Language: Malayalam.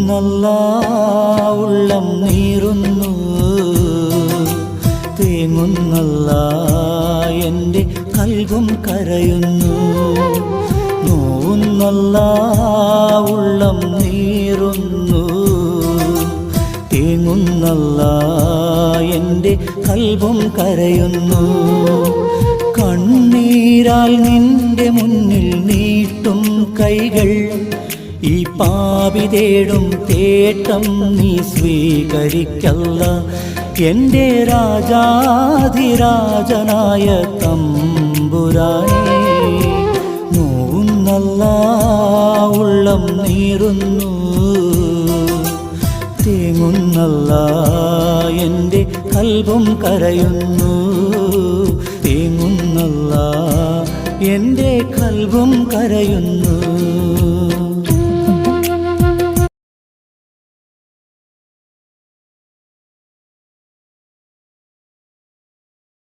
തേങ്ങുന്നല്ലാ ഉള്ളം നീറുന്നു, തേങ്ങുന്നല്ലാ എൻ്റെ കൽബും കരയുന്നു. നോവുന്നല്ലാ ഉള്ളം നീറുന്നു, തേങ്ങുന്നല്ലാ എൻ്റെ കൽബും കരയുന്നു. കണ്ണീരാൽ നിന്റെ മുന്നിൽ നീട്ടും കൈകൾ, ഈ പാപി തേടും തേട്ടം നീ സ്വീകരിക്കല്ല. എൻ്റെ രാജാധിരാജനായ തമ്പുരാനേ, നോവുന്നല്ലാ ഉള്ളം നീറുന്നു, തേങ്ങുന്നല്ലാ എൻ്റെ കൽബും കരയുന്നു. തേങ്ങുന്നല്ലാ എൻ്റെ കൽബും കരയുന്നു.